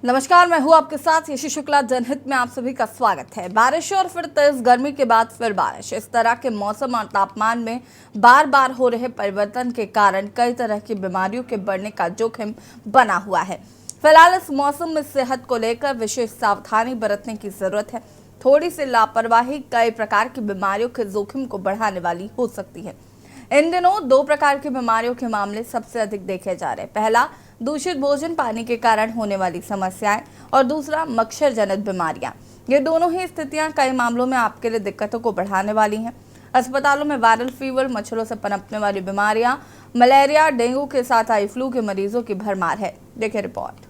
नमस्कार, मैं हूं आपके साथ यशी शुक्ला। जनहित में आप सभी का स्वागत है। बारिश और फिर तेज गर्मी के बाद फिर बारिश, इस तरह के मौसम और तापमान में बार बार हो रहे परिवर्तन के कारण कई तरह की बीमारियों के बढ़ने का जोखिम बना हुआ है। फिलहाल इस मौसम में सेहत को लेकर विशेष सावधानी बरतने की जरूरत है। थोड़ी सी लापरवाही कई प्रकार की बीमारियों के जोखिम को बढ़ाने वाली हो सकती है। इन दिनों दो प्रकार की बीमारियों के मामले सबसे अधिक देखे जा रहे हैं। पहला, दूषित भोजन पानी के कारण होने वाली समस्याएं, और दूसरा मच्छर जनित बीमारियां। ये दोनों ही स्थितियां कई मामलों में आपके लिए दिक्कतों को बढ़ाने वाली हैं। अस्पतालों में वायरल फीवर, मच्छरों से पनपने वाली बीमारियां, मलेरिया, डेंगू के साथ आई फ्लू के मरीजों की भरमार है। देखिए रिपोर्ट।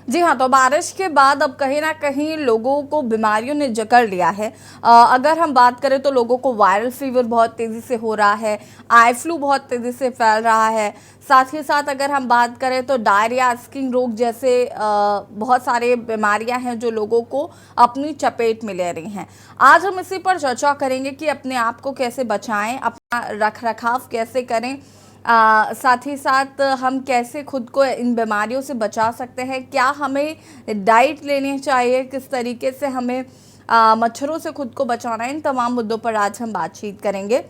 जी हाँ, तो बारिश के बाद अब कहीं ना कहीं लोगों को बीमारियों ने जकड़ लिया है। अगर हम बात करें तो लोगों को वायरल फीवर बहुत तेज़ी से हो रहा है, आई फ्लू बहुत तेज़ी से फैल रहा है। साथ ही साथ अगर हम बात करें तो डायरिया, स्किन रोग जैसे बहुत सारे बीमारियां हैं जो लोगों को अपनी चपेट में ले रही हैं। आज हम इसी पर चर्चा करेंगे कि अपने आप को कैसे बचाएं, अपना रख रखाव कैसे करें, साथ ही साथ हम कैसे खुद को इन बीमारियों से बचा सकते हैं, क्या हमें डाइट लेनी चाहिए, किस तरीके से हमें मच्छरों से खुद को बचाना है। इन तमाम मुद्दों पर आज हम बातचीत करेंगे।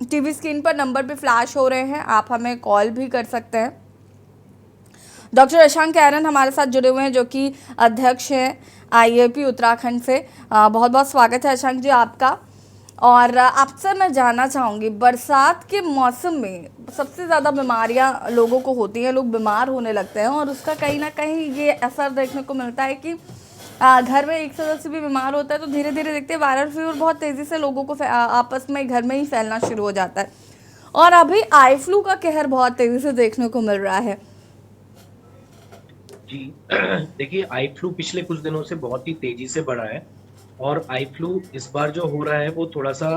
टीवी स्क्रीन पर नंबर भी फ्लैश हो रहे हैं, आप हमें कॉल भी कर सकते हैं। डॉक्टर अशांक कैरन हमारे साथ जुड़े हुए हैं, जो कि अध्यक्ष हैं आईएपी उत्तराखंड से। बहुत बहुत स्वागत है अशांक जी आपका। और आपसे मैं जानना चाहूँगी, बरसात के मौसम में सबसे ज़्यादा बीमारियां लोगों को होती हैं, लोग बीमार होने लगते हैं और उसका कहीं ना कहीं ये असर देखने को मिलता है कि घर में एक सदस्य भी बीमार होता है तो धीरे धीरे देखते हैं वायरल फीवर बहुत तेज़ी से लोगों को आपस में घर में ही फैलना शुरू हो जाता है। और अभी आई फ्लू का कहर बहुत तेज़ी से देखने को मिल रहा है। जी देखिए, आई फ्लू पिछले कुछ दिनों से बहुत ही तेजी से बढ़ा है और आई फ्लू इस बार जो हो रहा है वो थोड़ा सा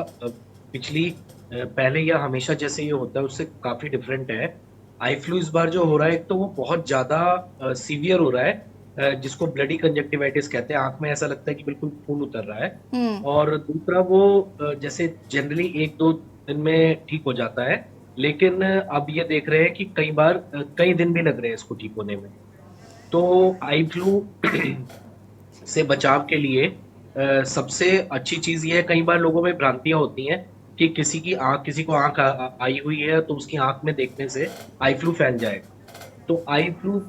पिछली पहले या हमेशा जैसे ये होता है उससे काफी डिफरेंट है। आई फ्लू इस बार जो हो रहा है, एक तो वो बहुत ज्यादा सीवियर हो रहा है, जिसको ब्लडी कंजक्टिवाइटिस कहते हैं। आंख में ऐसा लगता है कि बिल्कुल खून उतर रहा है। और दूसरा वो जैसे जनरली एक दो दिन में ठीक हो जाता है, लेकिन अब ये देख रहे हैं कि कई बार कई दिन भी लग रहे हैं इसको ठीक होने में। तो आई फ्लू से बचाव के लिए सबसे अच्छी चीज ये है, कई बार लोगों में भ्रांतियां होती हैं कि किसी को आंख आई हुई है तो उसकी आंख में देखने से आई फ्लू फैल जाएगा। तो आई फ्लू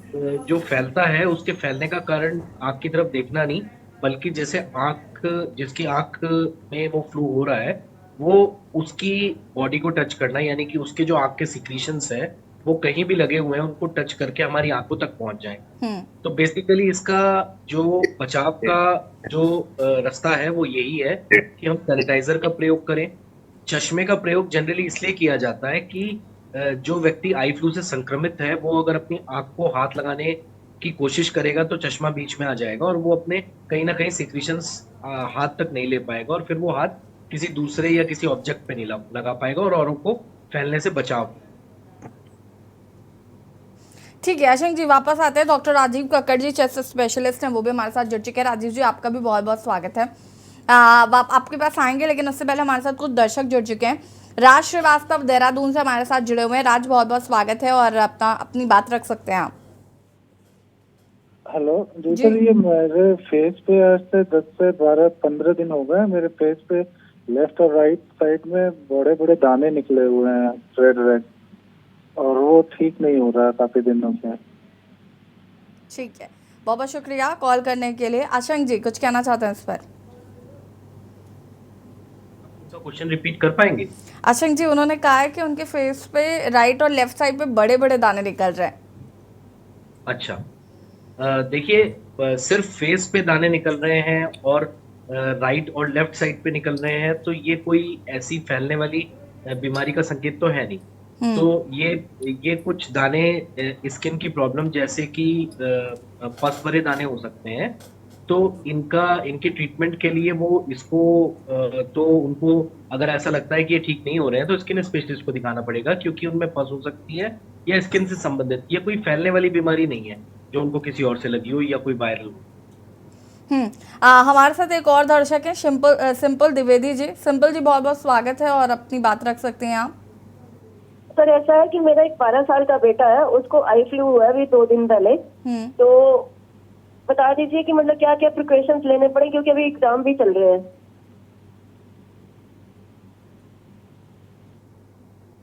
जो फैलता है उसके फैलने का कारण आंख की तरफ देखना नहीं, बल्कि जैसे आंख जिसकी आंख में वो फ्लू हो रहा है वो उसकी बॉडी को टच करना, यानी कि उसके जो आंख के सिक्रीशंस है वो कहीं भी लगे हुए हैं उनको टच करके हमारी आंखों तक पहुंच जाए। तो बेसिकली इसका जो बचाव का जो रास्ता है वो यही है कि हम सैनिटाइजर का प्रयोग करें। चश्मे का प्रयोग जनरली इसलिए किया जाता है कि जो व्यक्ति आई फ्लू से संक्रमित है वो अगर अपनी आंख को हाथ लगाने की कोशिश करेगा तो चश्मा बीच में आ जाएगा और वो अपने कहीं ना कहीं सिक्रीशंस हाथ तक नहीं ले पाएगा और फिर वो हाथ किसी दूसरे या किसी ऑब्जेक्ट पे नहीं लगा पाएगा और औरों को फैलने से बचाव। ठीक है अशंक जी, वापस आते हैं। Doctor Rajiv Kakkar ji chest specialist हैं, वो भी हमारे साथ जुड़ चुके हैं। राजीव जी आपका भी बहुत बहुत स्वागत है। आपके पास आएंगे, लेकिन उससे पहले हमारे साथ कुछ दर्शक जुड़ चुके हैं। राज श्रीवास्तव देहरादून से हमारे साथ जुड़े हुए हैं। राज बहुत बहुत स्वागत है और अपनी बात रख सकते हैं आप। हेलो जी सर, ये मेरे फेस पे आज से 10 से 12-15 दिन हो गए। मेरे फेस पे लेफ्ट और राइट साइड में बड़े बड़े दाने निकले हुए हैं, रेड रेड, और वो ठीक नहीं हो रहा काफी दिनों से। ठीक है, बहुत बहुत शुक्रिया कॉल करने के लिए। आशंक जी कुछ कहना चाहते हैं इस पर? क्वेश्चन रिपीट कर पाएंगे? आशंक जी उन्होंने कहा है कि उनके फेस पे राइट और लेफ्ट साइड पे बड़े बड़े दाने निकल रहे हैं। अच्छा, देखिए, सिर्फ फेस पे दाने निकल रहे हैं और राइट और लेफ्ट साइड पे निकल रहे हैं तो ये कोई ऐसी फैलने वाली बीमारी का संकेत तो है नहीं। तो ये कुछ दाने स्किन की प्रॉब्लम जैसे कि पस भरे दाने हो सकते हैं। तो इनके ट्रीटमेंट के लिए वो इसको तो उनको अगर ऐसा लगता है कि ये ठीक नहीं हो रहे हैं तो स्किन स्पेशलिस्ट को दिखाना पड़ेगा, क्योंकि उनमें पस हो सकती है या स्किन से संबंधित। ये कोई फैलने वाली बीमारी नहीं है जो उनको किसी और से लगी हो या कोई वायरल हो। हमारे साथ एक और दर्शक है सिंपल द्विवेदी जी। सिंपल जी बहुत बहुत स्वागत है और अपनी बात रख सकते हैं आप। सर ऐसा है कि मेरा एक 12 साल का बेटा है, उसको आई फ्लू हुआ है अभी 2 दिन पहले। तो बता दीजिए कि मतलब क्या क्या प्रिकॉशंस लेने पड़े, क्योंकि अभी एग्जाम भी चल रहे हैं।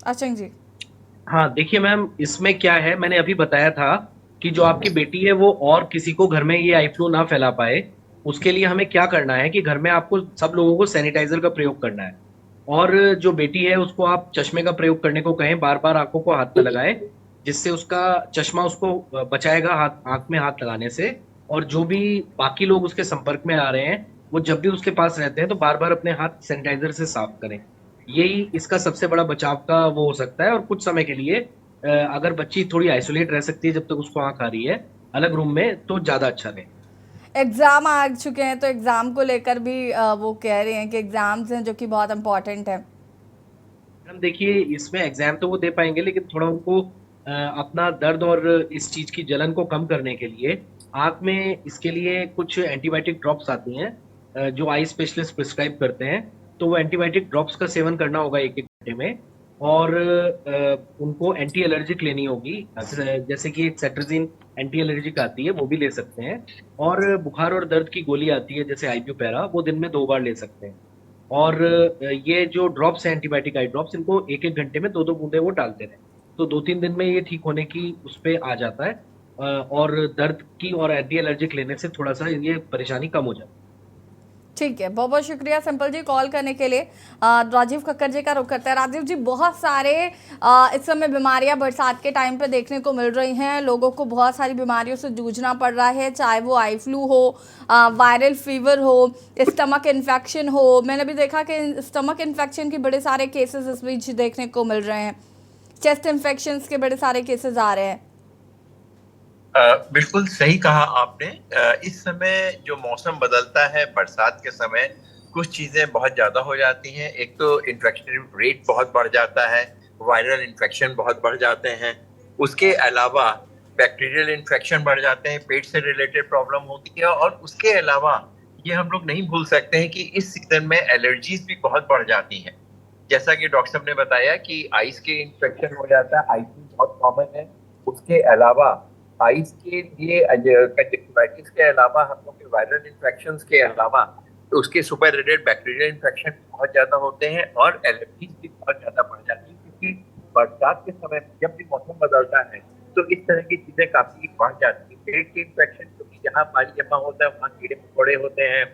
अशंक जी हाँ देखिए मैम, इसमें क्या है, मैंने अभी बताया था कि जो आपकी बेटी है वो और किसी को घर में ये आई फ्लू ना फैला पाए, उसके लिए हमें क्या करना है कि घर में आपको सब लोगों को सैनिटाइजर का प्रयोग करना है। और जो बेटी है उसको आप चश्मे का प्रयोग करने को कहें, बार बार आंखों को हाथ न लगाए, जिससे उसका चश्मा उसको बचाएगा हाथ आंख में हाथ लगाने से। और जो भी बाकी लोग उसके संपर्क में आ रहे हैं वो जब भी उसके पास रहते हैं तो बार बार अपने हाथ सैनिटाइजर से साफ करें। यही इसका सबसे बड़ा बचाव का वो हो सकता है। और कुछ समय के लिए अगर बच्ची थोड़ी आइसोलेट रह सकती है जब तक उसको आंख आ रही है अलग रूम में, तो ज्यादा अच्छा रहे। एग्जाम आ चुके हैं तो एग्जाम को लेकर भी वो कह रहे हैं कि एग्जाम्स हैं जो कि बहुत इम्पोर्टेंट है। हम देखिए, इसमें एग्जाम तो वो दे पाएंगे, लेकिन थोड़ा उनको अपना दर्द और इस चीज की जलन को कम करने के लिए आंख में इसके लिए कुछ एंटीबायोटिक ड्रॉप्स आती हैं जो आई स्पेशलिस्ट प्रिस्क्राइब करते हैं। तो वो एंटीबायोटिक ड्रॉप्स का सेवन करना होगा 1-1 घंटे में। और उनको एंटी एलर्जिक लेनी होगी, जैसे कि एक सेट्राजिन एंटी एलर्जिक आती है वो भी ले सकते हैं। और बुखार और दर्द की गोली आती है जैसे आइब्यूपेरा, वो दिन में 2 बार ले सकते हैं। और ये जो ड्रॉप्स हैं एंटीबायोटिक आई ड्रॉप्स, इनको 1-1 घंटे में 2-2 बूंदे वो डालते रहे, तो 2-3 दिन में ये ठीक होने की उस पे आ जाता है। और दर्द की और एंटी एलर्जिक लेने से थोड़ा सा ये परेशानी कम हो जाती है। ठीक है, बहुत बहुत शुक्रिया सिंपल जी कॉल करने के लिए। राजीव कक्कर जी का रुख करते हैं। राजीव जी, बहुत सारे इस समय बीमारियां बरसात के टाइम पे देखने को मिल रही हैं, लोगों को बहुत सारी बीमारियों से जूझना पड़ रहा है, चाहे वो आई फ्लू हो, वायरल फीवर हो, स्टमक इन्फेक्शन हो। मैंने भी देखा कि स्टमक इन्फेक्शन के बड़े सारे केसेस इस बीच देखने को मिल रहे हैं, चेस्ट इन्फेक्शन के बड़े सारे केसेस आ रहे हैं। बिल्कुल सही कहा आपने। इस समय जो मौसम बदलता है, बरसात के समय कुछ चीजें बहुत ज्यादा हो जाती हैं। एक तो इन्फेक्शन रेट बहुत बढ़ जाता है, वायरल इन्फेक्शन बहुत बढ़ जाते हैं, उसके अलावा बैक्टीरियल इन्फेक्शन बढ़ जाते हैं, पेट से रिलेटेड प्रॉब्लम होती है, और उसके अलावा ये हम लोग नहीं भूल सकते हैं कि इस सीजन में एलर्जीज भी बहुत बढ़ जाती हैं। जैसा कि डॉक्टर साहब ने बताया कि आइस के इन्फेक्शन हो जाता है, आइस बहुत कॉमन है। उसके अलावा आइस के लिए कंजक्टिवाइटिस के अलावा हम लोग के वायरल इन्फेक्शंस के अलावा उसके सुपर रिलेटेड बैक्टीरियल इन्फेक्शन बहुत ज्यादा होते हैं, और एलर्जीज भी बहुत ज्यादा बढ़ जाती है, क्योंकि बरसात के समय जब भी मौसम बदलता है तो इस तरह की चीजें काफी बढ़ जाती है। पेट के इन्फेक्शन, क्योंकि जहाँ पानी जमा होता है वहाँ कीड़े मकोड़े होते हैं,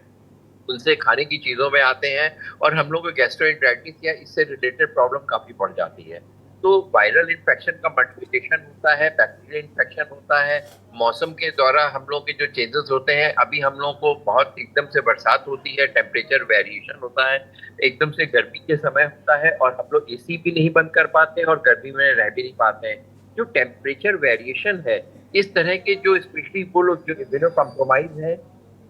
उनसे खाने की चीजों में आते हैं, और हम लोग को गैस्ट्रोएंटेराइटिस या इससे रिलेटेड प्रॉब्लम काफी बढ़ जाती है। तो वायरल इन्फेक्शन का मल्टीप्लिकेशन होता है, बैक्टीरियल इन्फेक्शन होता है, मौसम के द्वारा हम लोग के जो चेंजेस होते हैं। अभी हम लोग को बहुत एकदम से बरसात होती है, टेम्परेचर वेरिएशन होता है, एकदम से गर्मी के समय होता है, और हम लोग एसी भी नहीं बंद कर पाते हैं और गर्मी में रह भी नहीं पाते हैं। जो टेम्परेचर वेरिएशन है, इस तरह के जो स्पेशली वो लोग जो इम्यूनो कॉम्प्रोमाइज है,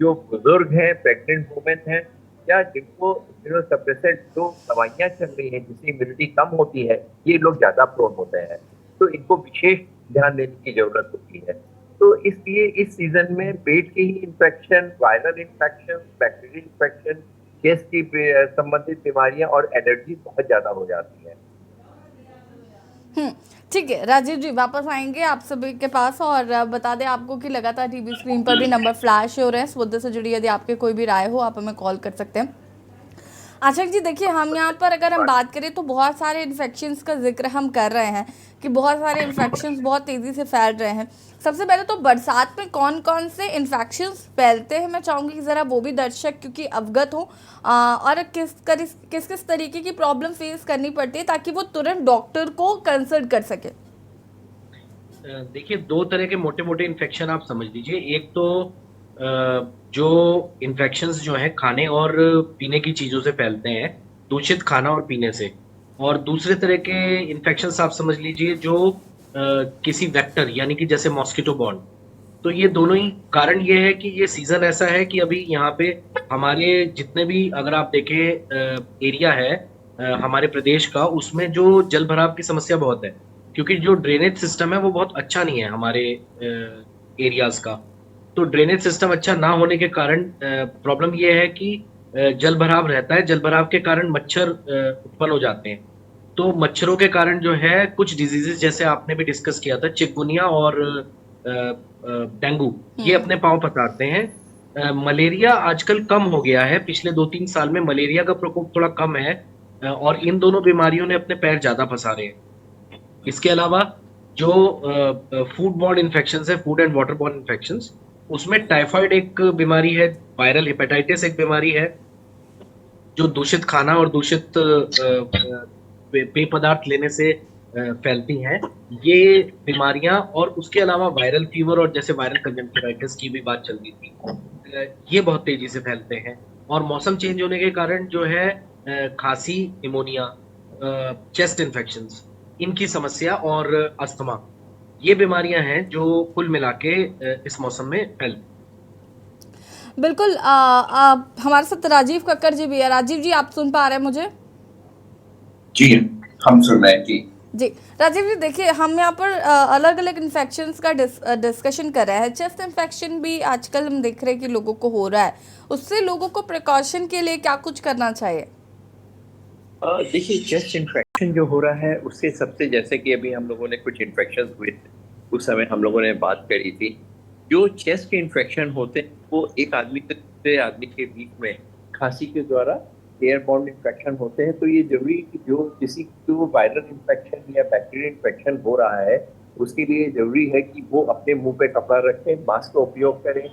जो बुजुर्ग हैं, प्रेग्नेंट वुमेन हैं, या जिनको इम्यूनोसप्रेसेंट जो दवाइयां चल रही हैं जिससे इम्यूनिटी कम होती है, ये लोग ज्यादा प्रोन होते हैं, तो इनको विशेष ध्यान देने की जरूरत होती है। तो इसलिए इस सीजन में पेट के ही infection, viral infection, bacterial infection, chest की संबंधित बीमारियां और एलर्जी बहुत ज्यादा हो जाती है। ठीक है राजीव जी, वापस आएंगे आप सभी के पास, और बता दें आपको कि लगातार टीवी स्क्रीन पर भी नंबर फ्लैश हो रहे हैं। इस मुद्दे से जुड़ी यदि आपके कोई भी राय हो, आप हमें कॉल कर सकते हैं। आशा जी, देखिए हम यहाँ पर अगर हम बात करें तो बहुत सारे इन्फेक्शंस का जिक्र हम कर रहे हैं कि बहुत सारे इन्फेक्शंस बहुत तेज़ी से फैल रहे हैं। सबसे पहले तो बरसात में कौन कौन से इन्फेक्शंस फैलते हैं, मैं चाहूँगी कि ज़रा वो भी दर्शक क्योंकि अवगत हो, और किस किस तरीके की प्रॉब्लम फेस करनी पड़ती है, ताकि वो तुरंत डॉक्टर को कंसल्ट कर सके। देखिए, 2 तरह के मोटे मोटे इन्फेक्शन आप समझ लीजिए। एक तो जो इन्फेक्शंस जो हैं खाने और पीने की चीज़ों से फैलते हैं, दूषित खाना और पीने से, और दूसरे तरह के इन्फेक्शंस आप समझ लीजिए जो किसी वेक्टर यानी कि जैसे मॉस्किटो बॉर्न। तो ये दोनों ही कारण ये है कि ये सीज़न ऐसा है कि अभी यहाँ पे हमारे जितने भी अगर आप देखें एरिया है हमारे प्रदेश का, उसमें जो जल भराव की समस्या बहुत है, क्योंकि जो ड्रेनेज सिस्टम है वो बहुत अच्छा नहीं है हमारे एरियाज़ का। तो ड्रेनेज सिस्टम अच्छा ना होने के कारण प्रॉब्लम ये है कि जल भराव रहता है, जल भराव के कारण मच्छर उत्पन्न हो जाते हैं। तो मच्छरों के कारण जो है कुछ डिजीजेस, जैसे आपने भी डिस्कस किया था, चिकनगुनिया और डेंगू, ये अपने पांव पसारते हैं। मलेरिया आजकल कम हो गया है, पिछले 2-3 साल में मलेरिया का प्रकोप थोड़ा कम है, और इन दोनों बीमारियों ने अपने पैर ज्यादा पसारे हैं। इसके अलावा जो फूड बॉर्न इन्फेक्शंस है, food and water borne infections, उसमें टाइफाइड एक बीमारी है, वायरल हेपेटाइटिस एक बीमारी है, जो दूषित खाना और दूषित पेय पदार्थ लेने से फैलती हैं ये बीमारियां। और उसके अलावा वायरल फीवर और जैसे वायरल कंजक्टिवाइटिस की भी बात चल रही थी, ये बहुत तेजी से फैलते हैं। और मौसम चेंज होने के कारण जो है खांसी, निमोनिया, चेस्ट इन्फेक्शंस, इनकी समस्या और अस्थमा, ये बीमारियां हैं जो कुल मिला के इस मौसम में फैलती। बिल्कुल। हमारे साथ राजीव कक्कर जी भी है। राजीव जी, आप सुन पा रहे हैं मुझे? जी, हम सुन रहे हैं जी। राजीव जी, देखिए हम यहाँ पर अलग अलग इन्फेक्शंस का डिस्कशन कर रहे हैं। चेस्ट इन्फेक्शन भी आजकल हम देख रहे हैं कि लोगों को हो रहा है, उससे लोगों को प्रिकॉशन के लिए क्या कुछ करना चाहिए? देखिए, चेस्ट इन्फेक्शन जो हो रहा है उससे सबसे, जैसे कि अभी हम लोगों ने कुछ इन्फेक्शन हुए थे उस समय हम लोगों ने बात करी थी, जो चेस्ट के इन्फेक्शन होते हैं वो एक आदमी से दूसरे आदमी के बीच में खांसी के द्वारा एयरबॉर्न इन्फेक्शन होते हैं, तो ये जरूरी कि जो किसी को वायरल इन्फेक्शन या बैक्टीरियल इन्फेक्शन हो रहा है उसके लिए जरूरी है कि वो अपने मुंह पे कपड़ा रखें, मास्क का उपयोग करें।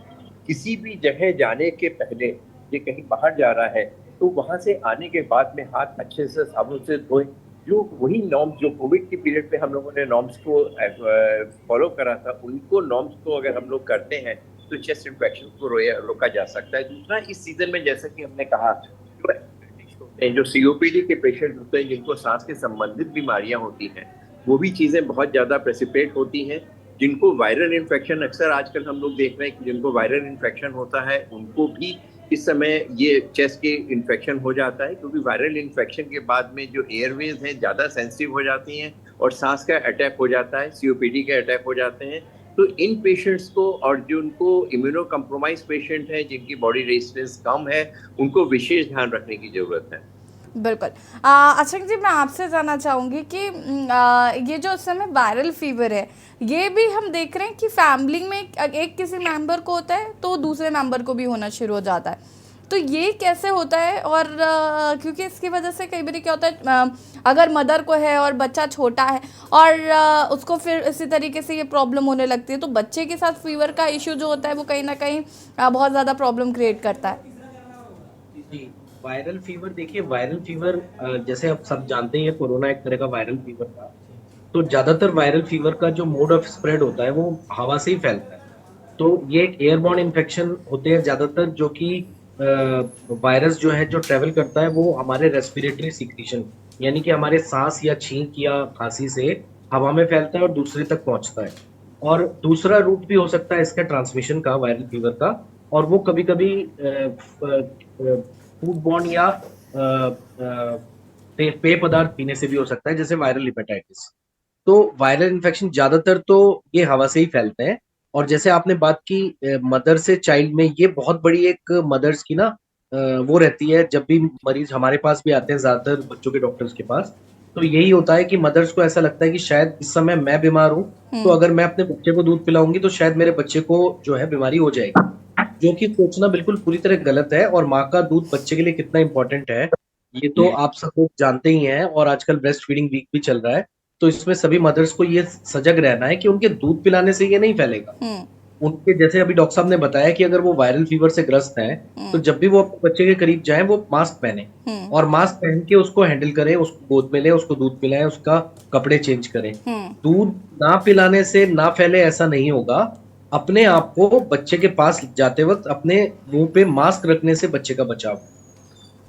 किसी भी जगह जाने के पहले, ये कहीं बाहर जा रहा है तो वहां से आने के बाद में हाथ अच्छे से साबुन से धोएं। जो वही नॉर्म्स जो कोविड के पीरियड पे हम लोगों ने नॉर्म्स को फॉलो करा था, उनको नॉर्म्स को अगर हम लोग करते हैं तो चेस्ट इन्फेक्शन को रोका जा सकता है। दूसरा, इस सीजन में जैसा कि हमने कहा, जो सीओपीडी के पेशेंट होते हैं जिनको सांस के संबंधित बीमारियां होती हैं, वो भी चीजें बहुत ज्यादा प्रेसिपिटेट होती हैं। जिनको वायरल इन्फेक्शन, अक्सर आजकल हम लोग देख रहे हैं कि जिनको वायरल इन्फेक्शन होता है उनको भी इस समय ये चेस्ट के इन्फेक्शन हो जाता है, क्योंकि वायरल इन्फेक्शन के बाद में जो एयरवेज हैं ज़्यादा सेंसिटिव हो जाती हैं और सांस का अटैक हो जाता है, सीओपीडी के अटैक हो जाते हैं। तो इन पेशेंट्स को, और जो उनको इम्यूनो कम्प्रोमाइज पेशेंट हैं जिनकी बॉडी रेजिस्टेंस कम है, उनको विशेष ध्यान रखने की जरूरत है। बिल्कुल। अच्छा जी, मैं आपसे जानना चाहूँगी कि ये जो इस समय वायरल फीवर है, ये भी हम देख रहे हैं कि फैमिली में एक किसी मेंबर को होता है तो दूसरे मेंबर को भी होना शुरू हो जाता है, तो ये कैसे होता है? और क्योंकि इसकी वजह से कई बार क्या होता है, अगर मदर को है और बच्चा छोटा है और उसको फिर इसी तरीके से ये प्रॉब्लम होने लगती है, तो बच्चे के साथ फीवर का इशू जो होता है वो कहीं ना कहीं बहुत ज़्यादा प्रॉब्लम क्रिएट करता है। जी, वायरल फीवर, देखिए वायरल फीवर जैसे आप सब जानते हैं कोरोना एक तरह का वायरल फीवर था, तो ज्यादातर वायरल फीवर का जो मोड ऑफ स्प्रेड होता है वो हवा से ही फैलता है। तो ये एक एयरबॉर्न इन्फेक्शन होते हैं ज्यादातर, जो कि वायरस जो है जो ट्रेवल करता है वो हमारे रेस्पिरेटरी सिक्रीशन, यानी कि हमारे सांस या छींक या खांसी से हवा में फैलता है और दूसरे तक पहुंचता है। और दूसरा रूट भी हो सकता है इसका ट्रांसमिशन का, वायरल फीवर का, और वो कभी कभी फूड बॉर्न या पेय पदार्थ पीने से भी हो सकता है, जैसे वायरल हेपेटाइटिस। तो वायरल इन्फेक्शन ज्यादातर तो ये हवा से ही फैलते हैं। और जैसे आपने बात की मदर से चाइल्ड में, ये बहुत बड़ी एक मदर्स की ना वो रहती है। जब भी मरीज हमारे पास भी आते हैं ज्यादातर बच्चों के डॉक्टर्स के पास, तो यही होता है कि मदर्स को ऐसा लगता है कि शायद इस समय मैं बीमार हूँ, तो अगर मैं अपने बच्चे को दूध पिलाऊंगी तो शायद मेरे बच्चे को जो है बीमारी हो जाएगी, जो कि सोचना बिल्कुल पूरी तरह गलत है। और माँ का दूध बच्चे के लिए कितना इंपॉर्टेंट है ये तो आप सब लोग जानते ही हैं, और आजकल ब्रेस्ट फीडिंग वीक भी चल रहा है, तो इसमें सभी मदर्स को ये सजग रहना है कि उनके दूध पिलाने से ये नहीं फैलेगा। उनके, जैसे अभी डॉक्टर साहब ने बताया कि अगर वो वायरल फीवर से ग्रस्त हैं, तो जब भी वो अपने बच्चे के करीब जाएं वो मास्क पहने, और मास्क पहन के उसको हैंडल करें, उसको गोद में लें, उसको दूध पिलाएं, उसका कपड़े चेंज करें। दूध ना पिलाने से ना फैले ऐसा नहीं होगा। अपने आप को बच्चे के पास जाते वक्त अपने मुंह पे मास्क रखने से बच्चे का बचाव,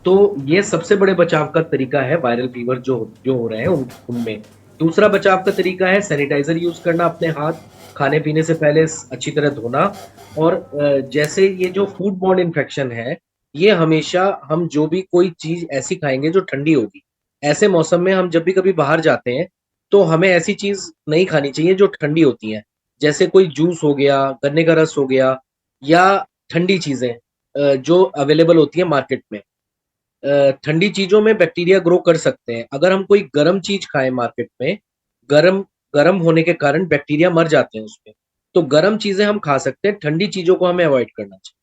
तो ये सबसे बड़े बचाव का तरीका है वायरल फीवर जो हो रहे हैं उनमें। दूसरा बचाव का तरीका है सैनिटाइजर यूज करना, अपने हाथ खाने पीने से पहले अच्छी तरह धोना। और जैसे ये जो फूड बॉर्न इन्फेक्शन है, ये हमेशा हम जो भी कोई चीज ऐसी खाएंगे जो ठंडी होगी, ऐसे मौसम में हम जब भी कभी बाहर जाते हैं तो हमें ऐसी चीज नहीं खानी चाहिए जो ठंडी होती हैं, जैसे कोई जूस हो गया, गन्ने का रस हो गया, या ठंडी चीजें जो अवेलेबल होती है मार्केट में। ठंडी चीजों में बैक्टीरिया ग्रो कर सकते हैं। अगर हम कोई गर्म चीज खाएं मार्केट में, गर्म होने के कारण बैक्टीरिया मर जाते हैं उसमें, तो गर्म चीजें हम खा सकते हैं, ठंडी चीजों को हमें अवॉइड करना चाहिए।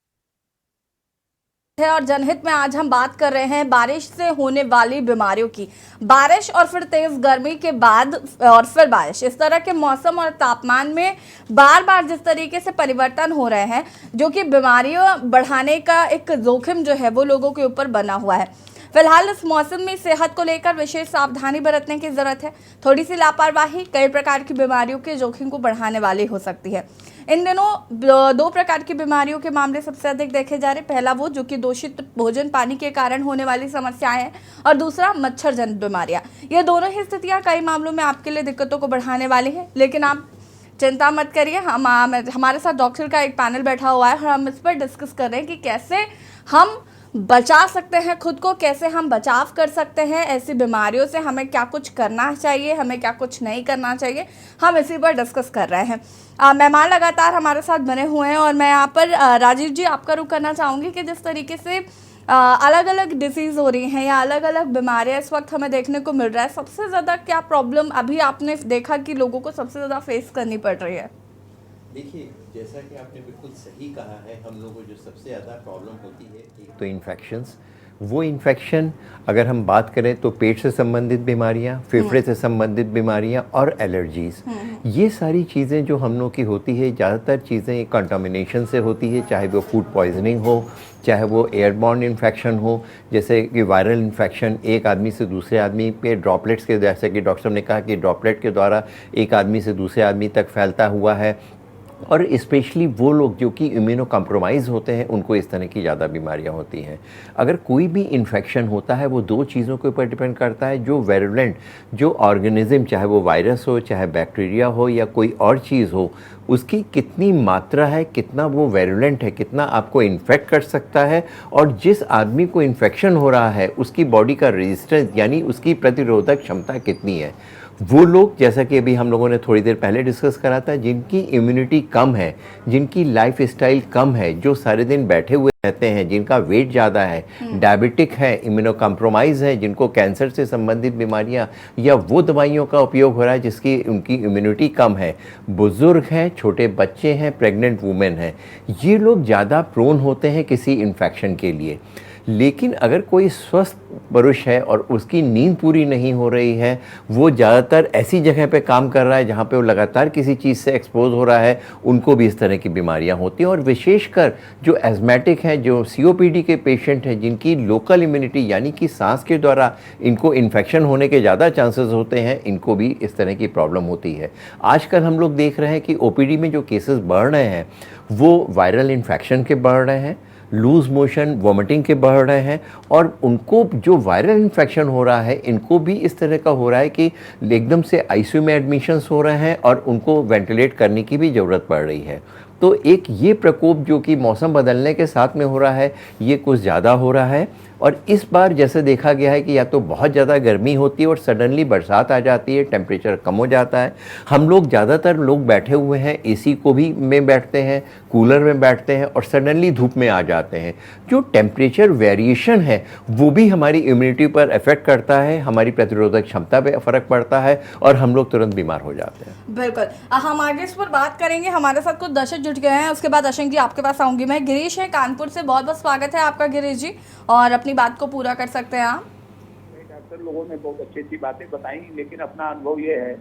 और जनहित में आज हम बात कर रहे हैं बारिश से होने वाली बीमारियों की। बारिश और फिर तेज गर्मी के बाद और फिर बारिश, इस तरह के मौसम और तापमान में बार बार जिस तरीके से परिवर्तन हो रहे हैं, जो कि बीमारियों बढ़ाने का एक जोखिम जो है वो लोगों के ऊपर बना हुआ है। फिलहाल इस मौसम में सेहत को लेकर विशेष सावधानी बरतने की जरूरत है। थोड़ी सी लापरवाही कई प्रकार की बीमारियों के जोखिम को बढ़ाने वाली हो सकती है। इन दिनों दो प्रकार की बीमारियों के मामले सबसे अधिक देखे जा रहे हैं। पहला वो जो कि दूषित भोजन पानी के कारण होने वाली समस्याएं हैं, और दूसरा मच्छर जनित बीमारियां। ये दोनों ही स्थितियां कई मामलों में आपके लिए दिक्कतों को बढ़ाने वाली हैं, लेकिन आप चिंता मत करिए। हमारे साथ डॉक्टर का एक पैनल बैठा हुआ है और हम इस पर डिस्कस कर रहे हैं कि कैसे हम बचा सकते हैं खुद को, कैसे हम बचाव कर सकते हैं ऐसी बीमारियों से, हमें क्या कुछ करना चाहिए, हमें क्या कुछ नहीं करना चाहिए, हम इसी पर डिस्कस कर रहे हैं। मेहमान लगातार हमारे साथ बने हुए हैं और मैं यहाँ पर राजीव जी आपका रुख करना चाहूँगी कि जिस तरीके से अलग अलग डिसीज़ हो रही हैं या अलग अलग बीमारियाँ इस वक्त हमें देखने को मिल रहा है, सबसे ज़्यादा क्या प्रॉब्लम अभी आपने देखा कि लोगों को सबसे ज़्यादा फेस करनी पड़ रही है? देखिए, जैसा कि आपने बिल्कुल सही कहा है, हम लोगों को जो सबसे ज़्यादा प्रॉब्लम होती है, एक तो इन्फेक्शंस, वो इन्फेक्शन अगर हम बात करें तो पेट से संबंधित बीमारियां, फेफड़े से संबंधित बीमारियां और एलर्जीज़, ये सारी चीज़ें जो हम लोग की होती है, ज़्यादातर चीज़ें कंटामिनेशन से होती है, चाहे वो फूड पॉइजनिंग हो, चाहे वो एयरबॉर्न इन्फेक्शन हो, जैसे कि वायरल इन्फेक्शन एक आदमी से दूसरे आदमी पे ड्रॉपलेट्स के, जैसे कि डॉक्टर साहब ने कहा कि ड्रॉपलेट के द्वारा एक आदमी से दूसरे आदमी तक फैलता हुआ है। और स्पेशली वो लोग जो कि इम्यूनो कॉम्प्रोमाइज़ होते हैं, उनको इस तरह की ज़्यादा बीमारियां होती हैं। अगर कोई भी इन्फेक्शन होता है वो दो चीज़ों के ऊपर डिपेंड करता है, जो वेरुलेंट जो ऑर्गेनिज्म, चाहे वो वायरस हो, चाहे बैक्टीरिया हो या कोई और चीज़ हो, उसकी कितनी मात्रा है, कितना वो वेरुलेंट है, कितना आपको इन्फेक्ट कर सकता है, और जिस आदमी को इन्फेक्शन हो रहा है उसकी बॉडी का रेजिस्टेंस यानी उसकी प्रतिरोधक क्षमता कितनी है। वो लोग, जैसा कि अभी हम लोगों ने थोड़ी देर पहले डिस्कस करा था, जिनकी इम्यूनिटी कम है, जिनकी लाइफ स्टाइल कम है, जो सारे दिन बैठे हुए रहते हैं, जिनका वेट ज़्यादा है, डायबिटिक है, इम्यूनो कॉम्प्रोमाइज़ है, जिनको कैंसर से संबंधित बीमारियां या वो दवाइयों का उपयोग हो रहा है जिसकी उनकी इम्यूनिटी कम है, बुज़ुर्ग हैं, छोटे बच्चे हैं, प्रेग्नेंट वुमेन हैं, ये लोग ज़्यादा प्रोन होते हैं किसी इन्फेक्शन के लिए। लेकिन अगर कोई स्वस्थ पुरुष है और उसकी नींद पूरी नहीं हो रही है, वो ज़्यादातर ऐसी जगह पे काम कर रहा है जहाँ पे वो लगातार किसी चीज़ से एक्सपोज हो रहा है, उनको भी इस तरह की बीमारियाँ होती हैं। और विशेषकर जो एज़मेटिक हैं, जो COPD के पेशेंट हैं, जिनकी लोकल इम्यूनिटी यानी कि सांस के द्वारा इनको इन्फेक्शन होने के ज़्यादा चांसेस होते हैं, इनको भी इस तरह की प्रॉब्लम होती है। आजकल हम लोग देख रहे हैं कि OPD में जो केसेस बढ़ रहे हैं वो वायरल इन्फेक्शन के बढ़ रहे हैं, लूज़ मोशन, वॉमिटिंग के बढ़ रहे हैं, और उनको जो वायरल इन्फेक्शन हो रहा है इनको भी इस तरह का हो रहा है कि एकदम से ICU में एडमिशन्स हो रहे हैं और उनको वेंटिलेट करने की भी ज़रूरत पड़ रही है। तो एक ये प्रकोप जो कि मौसम बदलने के साथ में हो रहा है, ये कुछ ज़्यादा हो रहा है। और इस बार जैसे देखा गया है कि या तो बहुत ज़्यादा गर्मी होती है और सडनली बरसात आ जाती है, टेम्परेचर कम हो जाता है। हम लोग ज़्यादातर लोग बैठे हुए हैं, AC को भी में बैठते हैं, कूलर में बैठते हैं और सडनली धूप में आ जाते हैं। जो टेम्परेचर वेरिएशन है वो भी हमारी इम्यूनिटी पर इफेक्ट करता है, हमारी प्रतिरोधक क्षमता पे फ़र्क पड़ता है और हम लोग तुरंत बीमार हो जाते हैं। बिल्कुल, हम आगे इस पर बात करेंगे। हमारे साथ कुछ दर्शक जुट गए हैं, उसके बाद अशंक जी आपके पास आऊंगी मैं। गिरीश है कानपुर से, बहुत बहुत स्वागत है आपका गिरीश जी, और अपनी बात को पूरा कर सकते हैं आप। डॉक्टर लोगों ने बहुत अच्छी अच्छी बातें बताई, लेकिन अपना अनुभव ये है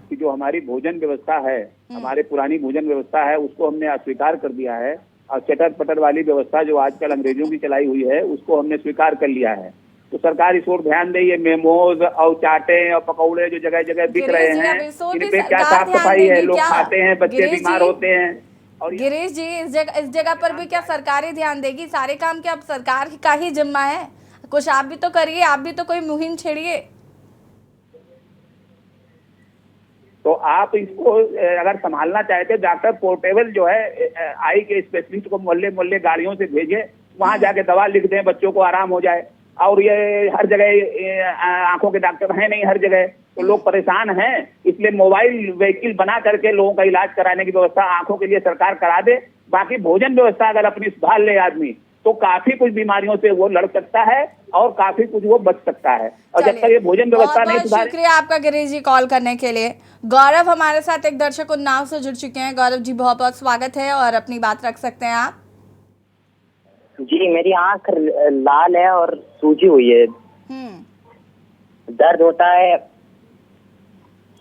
कि जो हमारी भोजन व्यवस्था है, हमारे पुरानी भोजन व्यवस्था है, उसको हमने अस्वीकार कर दिया है, और चटर पटर वाली व्यवस्था जो आजकल अंग्रेजों की चलाई हुई है उसको हमने स्वीकार कर लिया है। तो सरकार इस ओर ध्यान दे। ये मेमोज और चाटे और पकौड़े जो जगह जगह बिक रहे हैं, इन पे क्या साफ सफाई है? लोग खाते हैं, बच्चे बीमार होते हैं। और गिरीश जी, इस जगह पर भी क्या सरकार ही ध्यान देगी? सारे काम क्या अब सरकार का ही जिम्मा है? कुछ आप भी तो करिए, आप भी तो कोई मुहिम छेड़िए। तो आप इसको अगर संभालना चाहते, डॉक्टर पोर्टेबल जो है आई के स्पेशलिस्ट को मोहल्ले मोहल्ले गाड़ियों से भेजे, वहां जाके दवा लिख दें, बच्चों को आराम हो जाए। और ये हर जगह आंखों के डॉक्टर हैं नहीं हर जगह, तो लोग परेशान हैं। इसलिए मोबाइल व्हीकल बना करके लोगों का इलाज कराने की व्यवस्था आंखों के लिए सरकार करा दे। बाकी भोजन व्यवस्था अगर अपनी सुधार ले आदमी, तो काफी कुछ बीमारियों से वो लड़ सकता है और काफी कुछ वो बच सकता है। और जब तक ये भोजन व्यवस्था नहीं सुधारे। शुक्रिया आपका गिरीश जी कॉल करने के लिए। गौरव हमारे साथ एक दर्शक उन्नाव से जुड़ चुके हैं। गौरव जी बहुत बहुत स्वागत है और अपनी बात रख सकते हैं आप। जी, मेरी आंख लाल है और सूजी हुई है, दर्द होता है।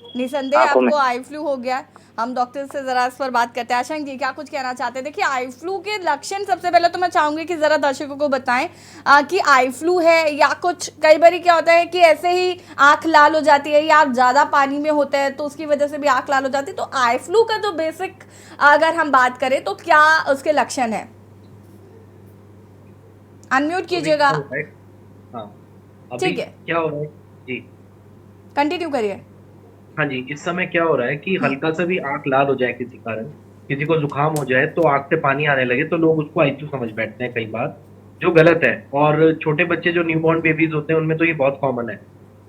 निसंदेह आपको आई फ्लू हो गया। हम डॉक्टर से जरा इस पर बात करते हैं। आशंक जी क्या कुछ कहना चाहते हैं? देखिए, आई फ्लू के लक्षण सबसे पहले तो मैं चाहूंगी कि जरा दर्शकों को बताएं कि आई फ्लू है या कुछ, कई बार क्या होता है कि ऐसे ही आंख लाल हो जाती है या आप ज्यादा पानी में होते हैं तो उसकी वजह से भी आंख लाल हो जाती है। तो आई फ्लू का जो बेसिक अगर हम बात करें तो क्या उसके लक्षण है? अनम्यूट कीजिएगा। हाँ, ठीक है, क्या हो रहा है जी, कंटिन्यू करिए। हाँ जी, इस समय क्या हो रहा है कि हल्का सा भी आंख लाल हो जाए किसी कारण, किसी को जुकाम हो जाए तो आंख से पानी आने लगे, तो लोग उसको आई फ्लू समझ बैठते हैं कई बार, जो गलत है। और छोटे बच्चे जो न्यूबॉर्न बेबीज होते हैं उनमें तो ये बहुत कॉमन है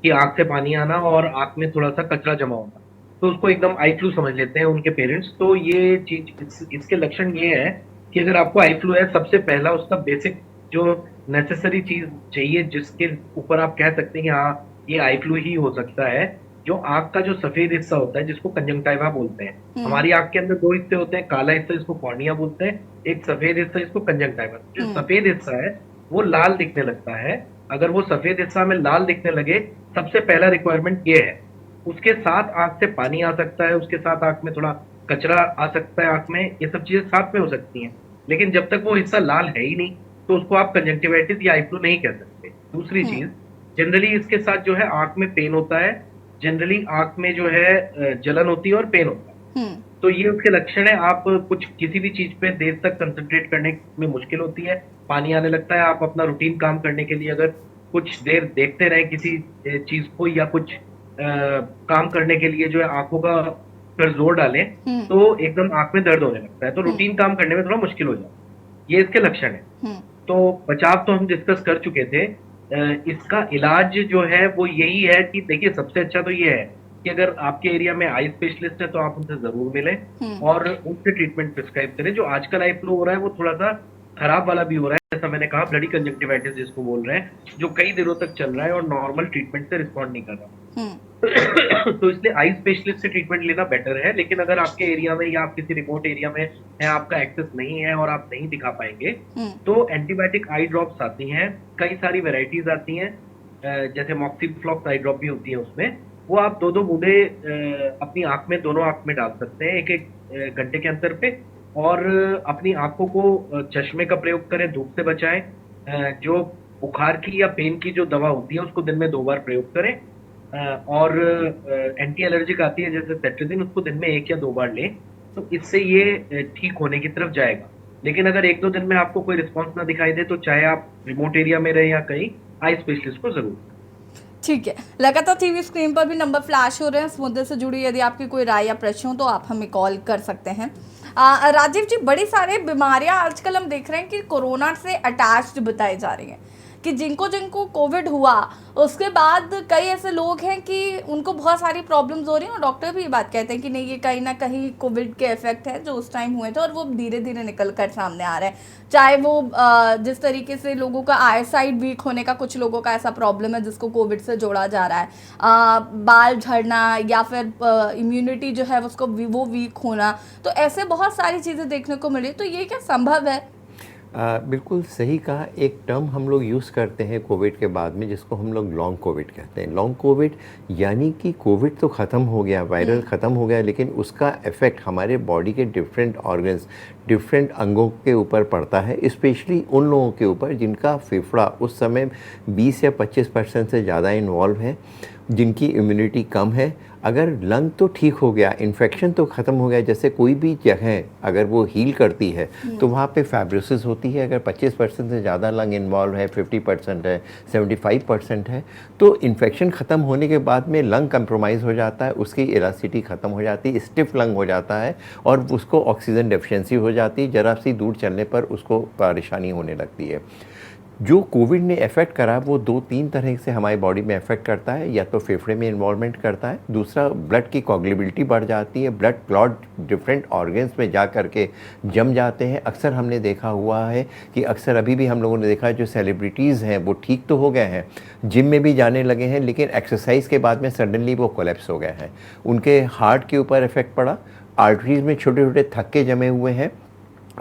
कि आंख से पानी आना और आंख में थोड़ा सा कचरा जमा होना, तो उसको एकदम आई फ्लू समझ लेते हैं उनके पेरेंट्स। तो ये चीज, इसके लक्षण ये है कि अगर आपको आई फ्लू है, सबसे पहला उसका बेसिक जो नेसेसरी चीज चाहिए जिसके ऊपर आप कह सकते हैं कि हाँ ये आई फ्लू ही हो सकता है, जो आंख का जो सफेद हिस्सा होता है जिसको कंजंक्टिवा बोलते हैं। हमारी आंख के अंदर दो हिस्से होते हैं, काला हिस्सा जिसको कॉर्निया बोलते हैं, एक सफेद हिस्सा जिसको कंजंक्टिवा। जो सफेद हिस्सा है वो लाल दिखने लगता है। अगर वो सफेद हिस्सा में लाल दिखने लगे, सबसे पहला रिक्वायरमेंट ये है। उसके साथ आंख से पानी आ सकता है, उसके साथ आंख में थोड़ा कचरा आ सकता है, आंख में ये सब चीजें साथ में हो सकती हैं। लेकिन जब तक वो हिस्सा लाल है ही नहीं, तो उसको आप कंजंक्टिवाइटिस या आई फ्लू नहीं कह सकते। दूसरी चीज, जनरली इसके साथ जो है आंख में पेन होता है, जनरली आंख में जो है जलन होती है और पेन होता है। तो ये उसके लक्षण है। आप कुछ किसी भी चीज पे देर तक कंसंट्रेट करने में मुश्किल होती है, पानी आने लगता है। आप अपना रूटीन काम करने के लिए अगर कुछ देर देखते रहे किसी चीज को, या कुछ काम करने के लिए जो है आंखों का पर जोर डालें, तो एकदम आंख में दर्द होने लगता है, तो रूटीन काम करने में थोड़ा मुश्किल हो जाता है। ये इसके लक्षण है। तो बचाव तो हम डिस्कस कर चुके थे। इसका इलाज जो है वो यही है कि देखिए, सबसे अच्छा तो ये है कि अगर आपके एरिया में आई स्पेशलिस्ट है तो आप उनसे जरूर मिलें और उनसे ट्रीटमेंट प्रिस्क्राइब करें। जो आजकल आई फ्लू हो रहा है वो थोड़ा सा खराब वाला भी हो रहा है, जैसा मैंने कहा, ब्लडी कंजंक्टिवाइटिस जिसको बोल रहे हैं, जो कई दिनों तक चल रहा है और नॉर्मल ट्रीटमेंट से रिस्पॉन्ड नहीं कर रहा। तो इसलिए आई स्पेशलिस्ट से ट्रीटमेंट लेना बेटर है। लेकिन अगर आपके एरिया में या आप किसी रिमोट एरिया में है, आपका एक्सेस नहीं है और आप नहीं दिखा पाएंगे, तो एंटीबायोटिक आई ड्रॉप्स आती हैं, कई सारी वेराइटीज आती हैं, जैसे मॉक्सीफ्लॉक्स आई ड्रॉप भी होती है उसमें। वो आप 2-2 बूंदे अपनी आंख में, दोनों आंख में डाल सकते हैं 1-1 घंटे के अंतर पे, और अपनी आंखों को चश्मे का प्रयोग करें, धूप से बचाएं। जो बुखार की या पेन की जो दवा होती है उसको दिन में 2 बार प्रयोग करें, और एंटी एलर्जिक आती है जैसे सेट्रिजिन, उसको दिन में 1 या 2 बार लें, तो इससे ये ठीक होने की तरफ जाएगा। लेकिन अगर 1-2 दिन में आपको कोई रिस्पॉन्स ना दिखाई दे, तो चाहे आप रिमोट एरिया में रहे या कहीं, आई स्पेशलिस्ट को जरूर। ठीक है, लगातार टीवी स्क्रीन पर भी नंबर फ्लैश हो रहे हैं। इस मुद्दे से जुड़ी यदि आपकी कोई राय या प्रश्न हो तो आप हमें कॉल कर सकते हैं। राजीव जी, बड़ी सारी बीमारियां आजकल हम देख रहे हैं कि कोरोना से अटैच्ड बताई जा रही हैं, कि जिनको कोविड हुआ उसके बाद कई ऐसे लोग हैं कि उनको बहुत सारी प्रॉब्लम्स हो रही हैं, और डॉक्टर भी ये बात कहते हैं कि नहीं, ये कहीं ना कहीं कोविड के इफेक्ट है जो उस टाइम हुए थे, और वो धीरे धीरे निकल कर सामने आ रहे हैं। चाहे वो जिस तरीके से लोगों का आई साइट वीक होने का, कुछ लोगों का ऐसा प्रॉब्लम है जिसको कोविड से जोड़ा जा रहा है, बाल झड़ना, या फिर इम्यूनिटी जो है उसको वो वीक होना, तो ऐसे बहुत सारी चीज़ें देखने को मिली। तो ये क्या संभव है? बिल्कुल सही कहा। एक टर्म हम लोग यूज़ करते हैं कोविड के बाद में, जिसको हम लोग लॉन्ग कोविड कहते हैं। लॉन्ग कोविड यानी कि कोविड तो ख़त्म हो गया, वायरल ख़त्म हो गया, लेकिन उसका इफ़ेक्ट हमारे बॉडी के डिफरेंट ऑर्गन्स, डिफरेंट अंगों के ऊपर पड़ता है, स्पेशली उन लोगों के ऊपर जिनका फेफड़ा उस समय 20 या 25% से ज़्यादा इन्वॉल्व है, जिनकी इम्यूनिटी कम है। अगर लंग तो ठीक हो गया, इन्फेक्शन तो ख़त्म हो गया, जैसे कोई भी जगह अगर वो हील करती है तो वहाँ पे फाइब्रोसिस होती है। अगर 25% से ज़्यादा लंग इन्वॉल्व है, 50% है, 75% है, तो इन्फेक्शन ख़त्म होने के बाद में लंग कंप्रोमाइज़ हो जाता है, उसकी इलास्टिसिटी ख़त्म हो जाती है, स्टिफ लंग हो जाता है, और उसको ऑक्सीजन डेफिशिएंसी हो जाती है। ज़रा सी दूर चलने पर उसको परेशानी होने लगती है। जो कोविड ने इफ़ेक्ट करा वो 2-3 तरह से हमारी बॉडी में इफ़ेक्ट करता है। या तो फेफड़े में इन्वॉल्वमेंट करता है, दूसरा ब्लड की कोगुलेबिलिटी बढ़ जाती है, ब्लड क्लॉट डिफरेंट ऑर्गन्स में जा कर के जम जाते हैं। अक्सर हमने देखा हुआ है कि अक्सर अभी भी हम लोगों ने देखा है, जो सेलिब्रिटीज़ हैं वो ठीक तो हो गए हैं, जिम में भी जाने लगे हैं, लेकिन एक्सरसाइज के बाद में सडनली वो कोलैप्स हो गए हैं। उनके हार्ट के ऊपर इफ़ेक्ट पड़ा, आर्टरीज में छोटे छोटे थक्के जमे हुए हैं।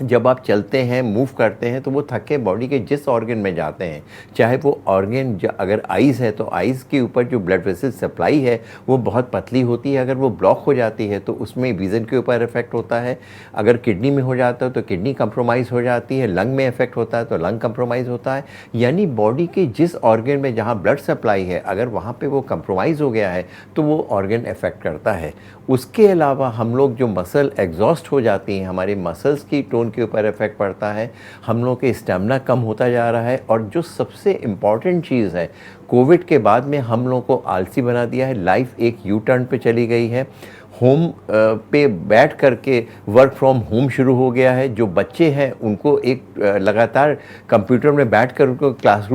जब आप चलते हैं, मूव करते हैं, तो वो थक्के बॉडी के जिस ऑर्गन में जाते हैं, चाहे वो ऑर्गन अगर आइज़ है तो आइज़ के ऊपर जो ब्लड वेसल सप्लाई है वो बहुत पतली होती है, अगर वो ब्लॉक हो जाती है तो उसमें विज़न के ऊपर इफेक्ट होता है। अगर किडनी में हो जाता है तो किडनी कंप्रोमाइज़ हो जाती है, लंग में इफेक्ट होता है तो लंग कंप्रोमाइज़ होता है। यानी बॉडी के जिस ऑर्गन में जहाँ ब्लड सप्लाई है, अगर वहाँ पर वो कंप्रोमाइज़ हो गया है तो वो ऑर्गन इफेक्ट करता है। उसके अलावा हम लोग जो मसल एग्जॉस्ट हो जाती हैं, हमारे मसल्स की टोन के ऊपर इफेक्ट पड़ता है, हम लोग के स्टेमिना कम होता जा रहा है। और जो सबसे इम्पॉर्टेंट चीज़ है, कोविड के बाद में हम लोग को आलसी बना दिया है, लाइफ एक यू टर्न पे चली गई है। होम पे बैठ करके वर्क फ्रॉम होम शुरू हो गया है। जो बच्चे हैं उनको एक लगातार कंप्यूटर में बैठ कर उनको क्लास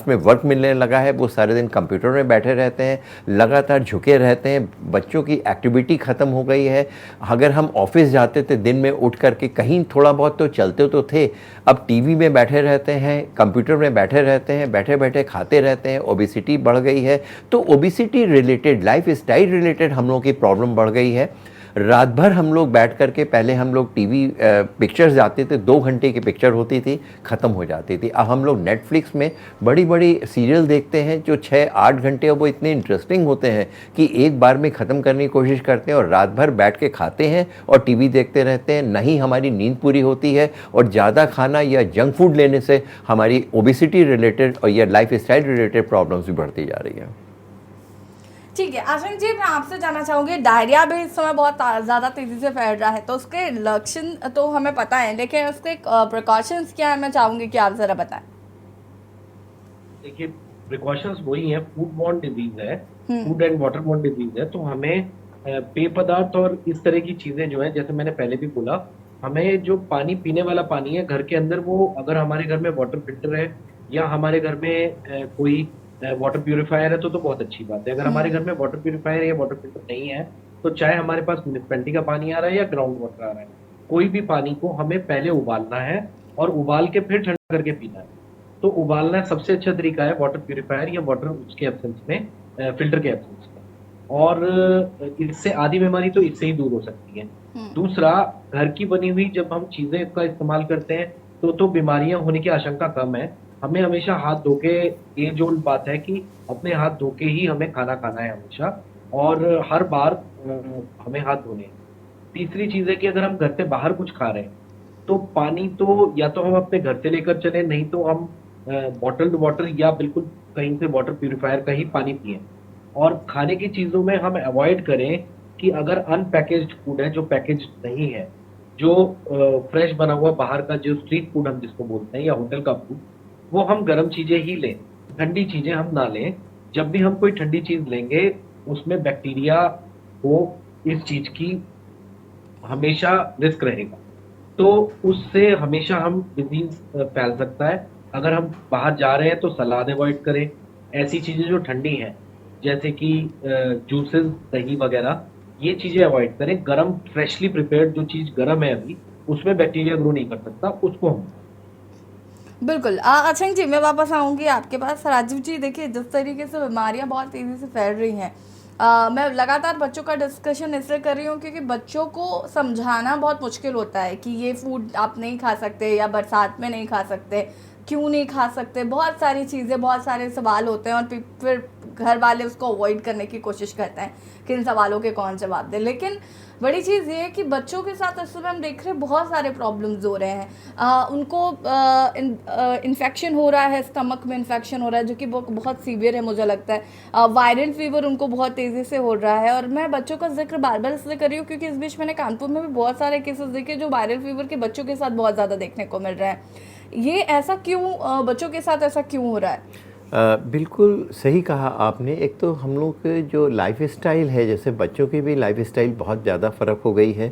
में वर्क मिलने लगा है, वो सारे दिन कंप्यूटर में बैठे रहते हैं, लगातार झुके रहते हैं, बच्चों की एक्टिविटी ख़त्म हो गई है। अगर हम ऑफिस जाते थे दिन में उठ करके कहीं थोड़ा बहुत तो चलते तो थे, अब टीवी में बैठे रहते हैं, कंप्यूटर में बैठे रहते हैं, बैठे बैठे खाते रहते हैं, ओबेसिटी बढ़ गई है। तो obesity related, life style related हम लोगों की प्रॉब्लम बढ़ गई है। रात भर हम लोग बैठ करके, पहले हम लोग टीवी पिक्चर्स जाते थे, 2 घंटे की पिक्चर होती थी, ख़त्म हो जाती थी। अब हम लोग नेटफ्लिक्स में बड़ी बड़ी सीरियल देखते हैं जो 6-8 घंटे, और वो इतने इंटरेस्टिंग होते हैं कि एक बार में ख़त्म करने की कोशिश करते हैं और रात भर बैठ के खाते हैं और टीवी देखते रहते हैं। नहीं हमारी नींद पूरी होती है, और ज़्यादा खाना या जंक फूड लेने से हमारी ओबेसिटी रिलेटेड और या लाइफ स्टाइल रिलेटेड प्रॉब्लम्स भी बढ़ती जा रही हैं। ठीक है आशंक जी, मैं आपसे जानना चाहूँगी, डायरिया भी इस समय बहुत ज़्यादा तेज़ी से फैल रहा है, तो उसके लक्षण तो हमें पता है, लेकिन उसके प्रिकॉशंस क्या है, मैं चाहूँगी कि आप ज़रा बताएं। देखिए, प्रिकॉशंस वही हैं, फूड बॉर्न डिजीज है, food and water borne disease है, तो हमें पेय पदार्थ और इस तरह की चीज़ें जो है, जैसे मैंने पहले भी बोला, हमें जो पानी पीने वाला पानी है घर के अंदर, वो अगर हमारे घर में वाटर फिल्टर है या हमारे घर में कोई वाटर प्यूरिफायर है तो बहुत अच्छी बात है। अगर हमारे घर में वाटर प्यूरिफायर या वाटर फिल्टर नहीं है, तो चाहे हमारे पास म्युनिसिपैलिटी का पानी आ रहा है या ग्राउंड वाटर आ रहा है, कोई भी पानी को हमें पहले उबालना है और उबाल के फिर ठंडा करके पीना है। तो उबालना सबसे अच्छा तरीका है, वाटर प्यूरिफायर या वाटर उसके एब्सेंस में, फिल्टर के एब्सेंस में, और इससे आधी बीमारी तो इससे ही दूर हो सकती है। दूसरा, घर की बनी हुई जब हम चीजें का इस्तेमाल करते हैं तो बीमारियां होने की आशंका कम है। हमें हमेशा हाथ धो के, ये जो बात है कि अपने हाथ धो के ही हमें खाना खाना है हमेशा, और हर बार हमें हाथ धोने हैं। तीसरी चीज है कि अगर हम घर से बाहर कुछ खा रहे हैं तो पानी तो या तो हम अपने घर से लेकर चले, नहीं तो हम बॉटल्ड वाटर या बिल्कुल कहीं से वाटर प्यूरिफायर का ही पानी पिए। और खाने की चीज़ों में हम अवॉइड करें कि अगर अनपैकेज्ड फूड है, जो पैकेज नहीं है, जो फ्रेश बना हुआ बाहर का जो स्ट्रीट फूड हम जिसको बोलते हैं या होटल का फूड, वो हम गर्म चीज़ें ही लें, ठंडी चीज़ें हम ना लें। जब भी हम कोई ठंडी चीज़ लेंगे उसमें बैक्टीरिया हो, इस चीज़ की हमेशा रिस्क रहेगा, तो उससे हमेशा हम डिजीज फैल सकता है। अगर हम बाहर जा रहे हैं तो सलाद अवॉइड करें, ऐसी चीज़ें जो ठंडी हैं जैसे कि जूसेस, दही वगैरह, ये चीज़ें अवॉइड करें। गरम फ्रेशली प्रिपेयर्ड जो चीज़ गरम है अभी, उसमें बैक्टीरिया ग्रो नहीं कर सकता, उसको हम बिल्कुल। अक्षय जी, मैं वापस आऊँगी आपके पास। राजीव जी, देखिए जिस तरीके से बीमारियां बहुत तेज़ी से फैल रही हैं, मैं लगातार बच्चों का डिस्कशन इसलिए कर रही हूँ क्योंकि बच्चों को समझाना बहुत मुश्किल होता है कि ये फूड आप नहीं खा सकते या बरसात में नहीं खा सकते, क्यों नहीं खा सकते, बहुत सारी चीज़ें, बहुत सारे सवाल होते हैं, और फिर घर वाले उसको अवॉइड करने की कोशिश करते हैं कि इन सवालों के कौन जवाब दे। लेकिन बड़ी चीज़ ये है कि बच्चों के साथ इस समय हम देख रहे हैं बहुत सारे प्रॉब्लम्स हो रहे हैं। उनको इन्फेक्शन हो रहा है, स्टमक में इन्फेक्शन हो रहा है जो कि बहुत सीवियर है, मुझे लगता है। वायरल फीवर उनको बहुत तेज़ी से हो रहा है, और मैं बच्चों का जिक्र बार बार इसलिए कर रही हूँ क्योंकि इस बीच मैंने कानपुर में भी बहुत सारे केसेस देखे जो वायरल फीवर के बच्चों के साथ बहुत ज़्यादा देखने को मिल रहा है। ये ऐसा क्यों, बच्चों के साथ ऐसा क्यों हो रहा है? बिल्कुल सही कहा आपने। एक तो हम लोग के जो लाइफ स्टाइल है, जैसे बच्चों की भी लाइफ स्टाइल बहुत ज़्यादा फ़र्क हो गई है।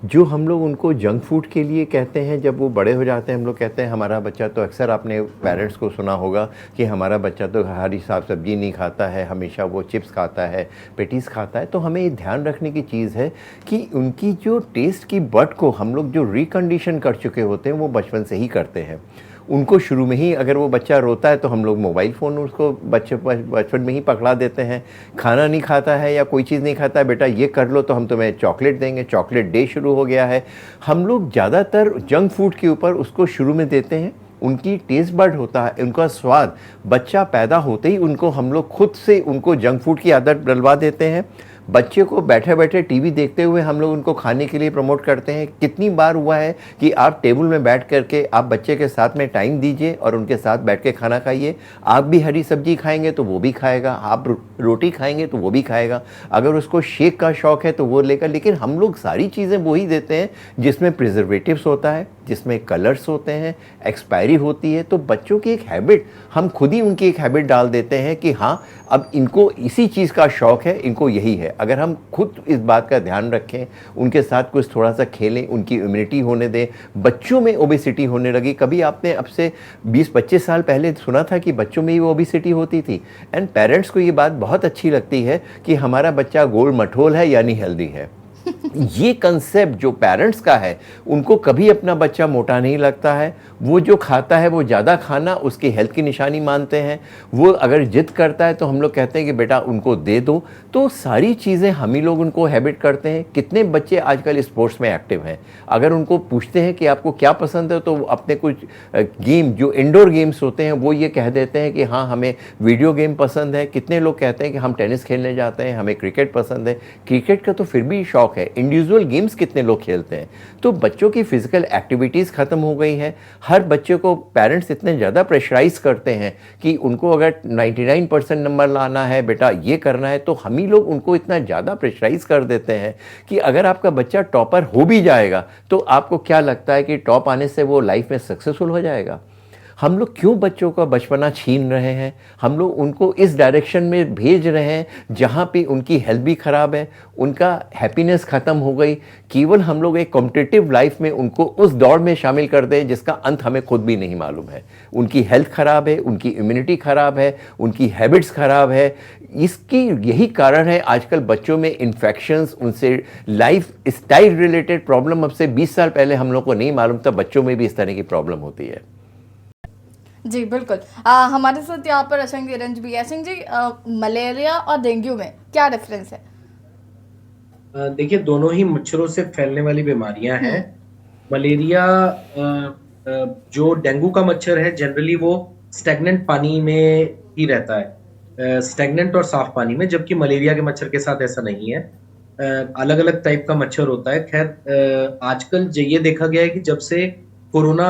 जो हम लोग उनको जंक फूड के लिए कहते हैं, जब वो बड़े हो जाते हैं हम लोग कहते हैं हमारा बच्चा तो, अक्सर आपने पेरेंट्स को सुना होगा कि हमारा बच्चा तो हरी साग सब्जी नहीं खाता है, हमेशा वो चिप्स खाता है, पेटीज़ खाता है। तो हमें ये ध्यान रखने की चीज़ है कि उनकी जो टेस्ट की बड को हम लोग जो रिकंडीशन कर चुके होते हैं वो बचपन से ही करते हैं। उनको शुरू में ही, अगर वो बच्चा रोता है तो हम लोग मोबाइल फ़ोन उसको बचपन में ही पकड़ा देते हैं। खाना नहीं खाता है या कोई चीज़ नहीं खाता है, बेटा ये कर लो तो हम तुम्हें चॉकलेट देंगे, चॉकलेट डे शुरू हो गया है। हम लोग ज़्यादातर जंक फूड के ऊपर उसको शुरू में देते हैं। उनकी टेस्ट बड होता है, उनका स्वाद, बच्चा पैदा होते ही उनको हम लोग खुद से उनको जंक फूड की आदत डलवा देते हैं। बच्चे को बैठे बैठे टीवी देखते हुए हम लोग उनको खाने के लिए प्रमोट करते हैं। कितनी बार हुआ है कि आप टेबल में बैठ करके आप बच्चे के साथ में टाइम दीजिए और उनके साथ बैठ के खाना खाइए। आप भी हरी सब्जी खाएंगे तो वो भी खाएगा, आप रोटी खाएंगे तो वो भी खाएगा। अगर उसको शेक का शौक़ है तो वो लेकर, लेकिन हम लोग सारी चीज़ें वही देते हैं जिसमें प्रिजर्वेटिव्स होता है, जिसमें कलर्स होते हैं, एक्सपायरी होती है। तो बच्चों की एक हैबिट, हम खुद ही उनकी एक हैबिट डाल देते हैं कि हाँ अब इनको इसी चीज़ का शौक़ है, इनको यही है। अगर हम खुद इस बात का ध्यान रखें, उनके साथ कुछ थोड़ा सा खेलें, उनकी इम्यूनिटी होने दें। बच्चों में ओबेसिटी होने लगी। कभी आपने अब से 20-25 साल पहले सुना था कि बच्चों में ही ओबेसिटी होती थी? एंड पेरेंट्स को ये बात बहुत अच्छी लगती है कि हमारा बच्चा गोल मटोल है यानी हेल्दी है। ये कंसेप्ट जो पेरेंट्स का है, उनको कभी अपना बच्चा मोटा नहीं लगता है। वो जो खाता है वो ज़्यादा खाना उसकी हेल्थ की निशानी मानते हैं। वो अगर जिद करता है तो हम लोग कहते हैं कि बेटा उनको दे दो। तो सारी चीज़ें हम ही लोग उनको हैबिट करते हैं। कितने बच्चे आजकल स्पोर्ट्स में एक्टिव हैं, अगर उनको पूछते हैं कि आपको क्या पसंद है तो अपने कुछ गेम जो इंडोर गेम्स होते हैं वो ये कह देते हैं कि हाँ हमें वीडियो गेम पसंद है। कितने लोग कहते हैं कि हम टेनिस खेलने जाते हैं, हमें क्रिकेट पसंद है। क्रिकेट का तो फिर भी शौक है। इंडिविजुअल गेम्स कितने लोग खेलते हैं। तो बच्चों की फिजिकल एक्टिविटीज़ ख़त्म हो गई हैं। हर बच्चे को पेरेंट्स इतने ज़्यादा प्रेशराइज करते हैं कि उनको अगर 99% नंबर लाना है, बेटा ये करना है, तो हम ही लोग उनको इतना ज़्यादा प्रेशराइज कर देते हैं कि अगर आपका बच्चा टॉपर हो भी जाएगा तो आपको क्या लगता है कि टॉप आने से वो लाइफ में सक्सेसफुल हो जाएगा। हम लोग क्यों बच्चों का बचपना छीन रहे हैं। हम लोग उनको इस डायरेक्शन में भेज रहे हैं जहाँ पे उनकी हेल्थ भी ख़राब है, उनका हैप्पीनेस ख़त्म हो गई। केवल हम लोग एक कॉम्पिटिटिव लाइफ में उनको उस दौड़ में शामिल कर दें जिसका अंत हमें खुद भी नहीं मालूम है। उनकी हेल्थ ख़राब है, उनकी इम्यूनिटी ख़राब है, उनकी हैबिट्स ख़राब है। इसकी यही कारण है आजकल बच्चों में इन्फेक्शंस, उनसे लाइफ स्टाइल रिलेटेड प्रॉब्लम अब से 20 साल पहले हम लोग को नहीं मालूम था बच्चों में भी इस तरह की प्रॉब्लम होती है। जी बिल्कुल। हमारे साथ यहाँ पर अशंग रंज भी है। अशंग जी, मलेरिया और डेंगू में क्या डिफरेंस है? देखिए, दोनों ही मच्छरों से फैलने वाली बीमारियां हैं। मलेरिया जो डेंगू का मच्छर है जनरली वो स्टैग्नेंट पानी में ही रहता है, स्टैग्नेंट और साफ पानी में, जबकि मलेरिया के मच्छर के साथ ऐसा नहीं है। अलग अलग टाइप का मच्छर होता है। खैर, आजकल ये देखा गया है कि जब से कोरोना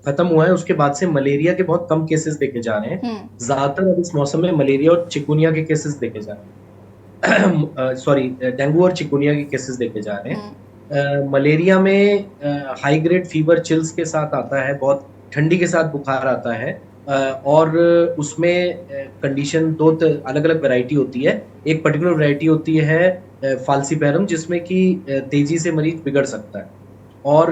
खत्म हुआ है उसके बाद से मलेरिया के बहुत कम केसेस देखे जा रहे हैं। ज्यादातर अब इस मौसम में मलेरिया और चिकुनिया के केसेस देखे जा रहे हैं। सॉरी, डेंगू और चिकुनिया के केसेस देखे जा रहे हैं। मलेरिया में हाई ग्रेड फीवर चिल्स के साथ आता है, बहुत ठंडी के साथ बुखार आता है, और उसमें कंडीशन दो अलग अलग वैरायटी होती है। एक पर्टिकुलर वैरायटी होती है फाल्सीपैरम, जिसमें कि तेजी से मरीज बिगड़ सकता है। और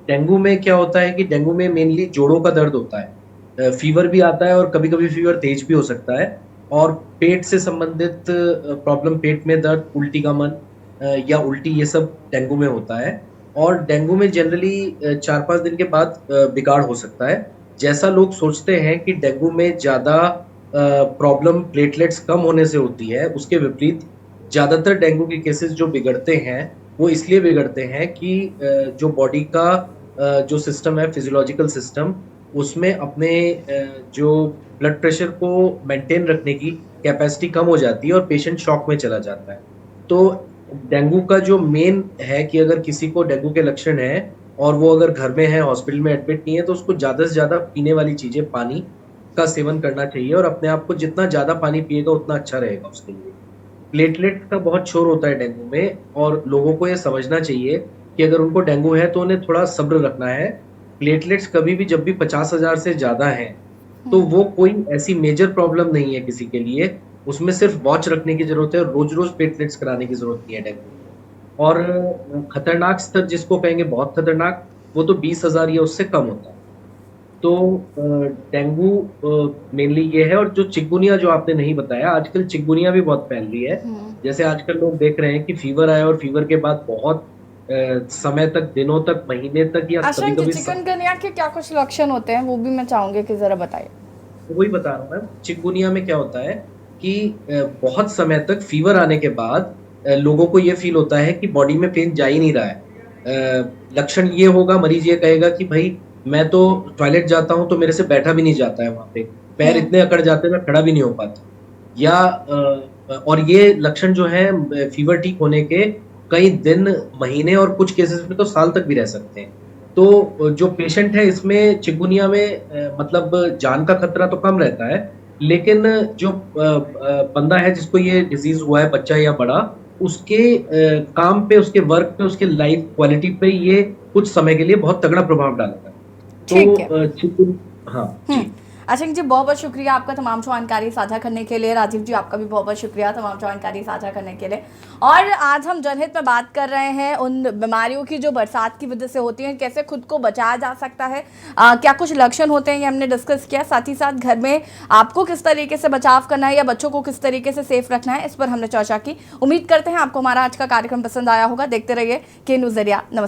डेंगू में क्या होता है कि डेंगू में मेनली जोड़ों का दर्द होता है, फीवर भी आता है और कभी कभी फीवर तेज भी हो सकता है, और पेट से संबंधित प्रॉब्लम, पेट में दर्द, उल्टी का मन या उल्टी, ये सब डेंगू में होता है। और डेंगू में जनरली 4-5 दिन के बाद बिगाड़ हो सकता है। जैसा लोग सोचते हैं कि डेंगू में ज़्यादा प्रॉब्लम प्लेटलेट्स कम होने से होती है, उसके विपरीत ज़्यादातर डेंगू के केसेस जो बिगड़ते हैं वो इसलिए बिगड़ते हैं कि जो बॉडी का जो सिस्टम है, फिजियोलॉजिकल सिस्टम, उसमें अपने जो ब्लड प्रेशर को मेंटेन रखने की कैपेसिटी कम हो जाती है और पेशेंट शॉक में चला जाता है। तो डेंगू का जो मेन है कि अगर किसी को डेंगू के लक्षण है और वो अगर घर में है, हॉस्पिटल में एडमिट नहीं है, तो उसको ज़्यादा से ज़्यादा पीने वाली चीज़ें, पानी का सेवन करना चाहिए, और अपने आप को जितना ज़्यादा पानी पिएगा उतना अच्छा रहेगा उसके लिए। प्लेटलेट का बहुत शोर होता है डेंगू में, और लोगों को ये समझना चाहिए कि अगर उनको डेंगू है तो उन्हें थोड़ा सब्र रखना है। प्लेटलेट्स कभी भी जब भी 50,000 से ज़्यादा हैं तो वो कोई ऐसी मेजर प्रॉब्लम नहीं है किसी के लिए। उसमें सिर्फ वॉच रखने की ज़रूरत है, रोज रोज प्लेटलेट्स कराने की ज़रूरत नहीं है डेंगू। और खतरनाक स्तर जिसको कहेंगे बहुत खतरनाक, वो तो 20,000 या उससे कम होता है। तो डेंगू मेनली ये है। और जो चिकुनिया जो आपने नहीं बताया, आजकल चिकुनिया भी बहुत फैल रही है। जैसे आजकल लोग देख रहे हैं कि फीवर आया और फीवर के बाद बहुत समय तक, दिनों तक, महीने तक, या कभी कभी चिकनगुनिया के क्या कुछ लक्षण होते हैं वो भी मैं चाहूंगी कि जरा बताइए। वही बता रहा हूँ मैम। चिकुनिया में क्या होता है कि बहुत समय तक फीवर आने के बाद लोगों को ये फील होता है कि बॉडी में पेन जा ही नहीं रहा है। लक्षण ये होगा, मरीज ये कहेगा कि भाई मैं तो टॉयलेट जाता हूँ तो मेरे से बैठा भी नहीं जाता है, वहां पे पैर इतने अकड़ जाते हैं मैं खड़ा भी नहीं हो पाता। या और ये लक्षण जो है फीवर ठीक होने के कई दिन, महीने, और कुछ केसेस में तो साल तक भी रह सकते हैं। तो जो पेशेंट है इसमें चिकुनिया में मतलब जान का खतरा तो कम रहता है, लेकिन जो बंदा है जिसको ये डिजीज हुआ है, बच्चा या बड़ा, उसके काम पे, उसके वर्क पे, उसके लाइफ क्वालिटी पे ये कुछ समय के लिए बहुत तगड़ा प्रभाव डालता है। तो हाँ जी। अशंक जी बहुत बहुत शुक्रिया आपका तमाम जानकारी साझा करने के लिए। राजीव जी आपका भी बहुत बहुत शुक्रिया तमाम जानकारी साझा करने के लिए। और आज हम जनहित में बात कर रहे हैं उन बीमारियों की जो बरसात की वजह से होती हैं, कैसे खुद को बचाया जा सकता है, क्या कुछ लक्षण होते हैं, ये हमने डिस्कस किया। साथ ही साथ घर में आपको किस तरीके से बचाव करना है या बच्चों को किस तरीके से सेफ रखना है, इस पर हमने चर्चा की। उम्मीद करते हैं आपको हमारा आज का कार्यक्रम पसंद आया होगा। देखते रहिए के न्यूज़ ज़रिया। नमस्कार।